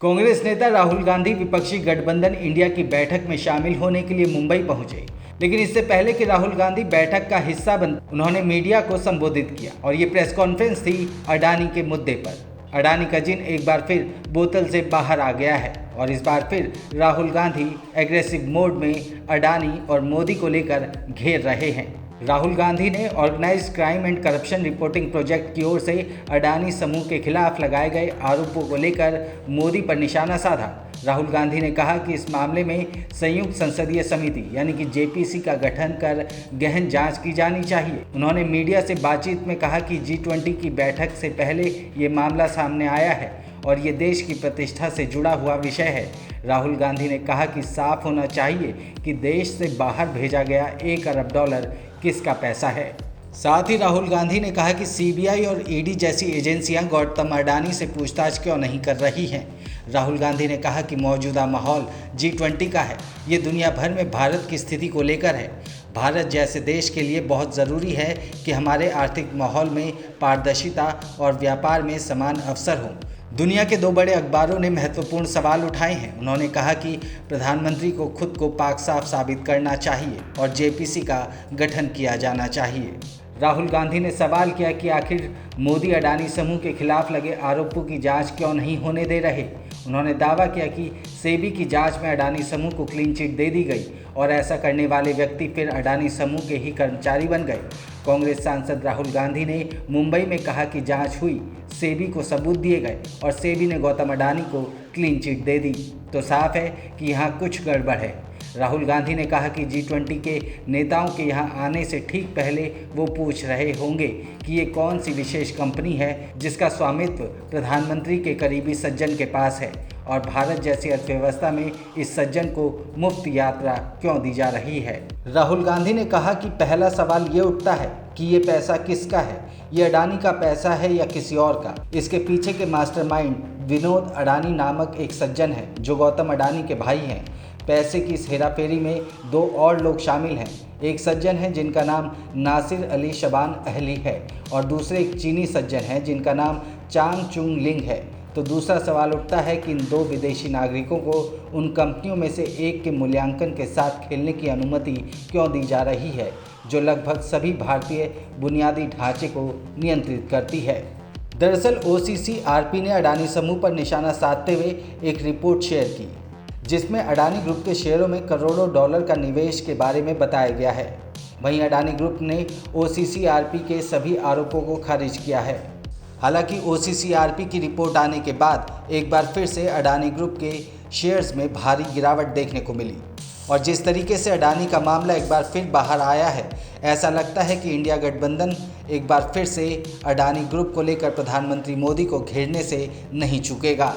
कांग्रेस नेता राहुल गांधी विपक्षी गठबंधन इंडिया की बैठक में शामिल होने के लिए मुंबई पहुंचे, लेकिन इससे पहले कि राहुल गांधी बैठक का हिस्सा बन उन्होंने मीडिया को संबोधित किया और ये प्रेस कॉन्फ्रेंस थी अडानी के मुद्दे पर। अडानी का जिन एक बार फिर बोतल से बाहर आ गया है और इस बार फिर राहुल गांधी एग्रेसिव मोड में अडानी और मोदी को लेकर घेर रहे हैं। राहुल गांधी ने organised crime and corruption reporting project की ओर से अडानी समूह के खिलाफ लगाए गए आरोपों को लेकर मोदी पर निशाना साधा। राहुल गांधी ने कहा कि इस मामले में संयुक्त संसदीय समिति यानी कि जेपीसी का गठन कर गहन जांच की जानी चाहिए। उन्होंने मीडिया से बातचीत में कहा कि G20 की बैठक से पहले ये मामला सामने आया है और ये देश की प्रतिष्ठा से जुड़ा हुआ विषय है। राहुल गांधी ने कहा कि साफ होना चाहिए कि देश से बाहर भेजा गया $1 अरब किसका पैसा है। साथ ही राहुल गांधी ने कहा कि सीबीआई और ईडी जैसी एजेंसियां गौतम अडानी से पूछताछ क्यों नहीं कर रही हैं। राहुल गांधी ने कहा कि मौजूदा माहौल G20 का है, ये दुनिया भर में भारत की स्थिति को लेकर है। भारत जैसे देश के लिए बहुत ज़रूरी है कि हमारे आर्थिक माहौल में पारदर्शिता और व्यापार में समान अवसर हों। दुनिया के 2 बड़े अखबारों ने महत्वपूर्ण सवाल उठाए हैं। उन्होंने कहा कि प्रधानमंत्री को खुद को पाक साफ साबित करना चाहिए और जेपीसी का गठन किया जाना चाहिए। राहुल गांधी ने सवाल किया कि आखिर मोदी अडानी समूह के खिलाफ लगे आरोपों की जांच क्यों नहीं होने दे रहे। उन्होंने दावा किया कि सेबी की जांच में अडानी समूह को क्लीन चिट दे दी गई और ऐसा करने वाले व्यक्ति फिर अडानी समूह के ही कर्मचारी बन गए। कांग्रेस सांसद राहुल गांधी ने मुंबई में कहा कि जांच हुई, सेबी को सबूत दिए गए और सेबी ने गौतम अडानी को क्लीन चिट दे दी, तो साफ है कि यहाँ कुछ गड़बड़ है। राहुल गांधी ने कहा कि G20 के नेताओं के यहाँ आने से ठीक पहले वो पूछ रहे होंगे कि ये कौन सी विशेष कंपनी है जिसका स्वामित्व प्रधानमंत्री के करीबी सज्जन के पास है और भारत जैसी अर्थव्यवस्था में इस सज्जन को मुफ्त यात्रा क्यों दी जा रही है। राहुल गांधी ने कहा कि पहला सवाल ये उठता है कि ये पैसा किसका है, ये अडानी का पैसा है या किसी और का। इसके पीछे के मास्टरमाइंड विनोद अडानी नामक एक सज्जन है जो गौतम अडानी के भाई हैं। पैसे की इस हेराफेरी में 2 और लोग शामिल हैं। एक सज्जन है जिनका नाम नासिर अली शबान अहली है और दूसरे एक चीनी सज्जन हैं जिनका नाम चांग चुंग लिंग है। तो दूसरा सवाल उठता है कि इन 2 विदेशी नागरिकों को उन कंपनियों में से एक के मूल्यांकन के साथ खेलने की अनुमति क्यों दी जा रही है जो लगभग सभी भारतीय बुनियादी ढांचे को नियंत्रित करती है। दरअसल OCCRP ने अडानी समूह पर निशाना साधते हुए एक रिपोर्ट शेयर की जिसमें अडानी ग्रुप के शेयरों में करोड़ों डॉलर का निवेश के बारे में बताया गया है। वहीं अडानी ग्रुप ने OCCRP के सभी आरोपों को खारिज किया है। हालांकि OCCRP की रिपोर्ट आने के बाद एक बार फिर से अडानी ग्रुप के शेयर्स में भारी गिरावट देखने को मिली और जिस तरीके से अडानी का मामला एक बार फिर बाहर आया है, ऐसा लगता है कि इंडिया गठबंधन एक बार फिर से अडानी ग्रुप को लेकर प्रधानमंत्री मोदी को घेरने से नहीं चूकेगा।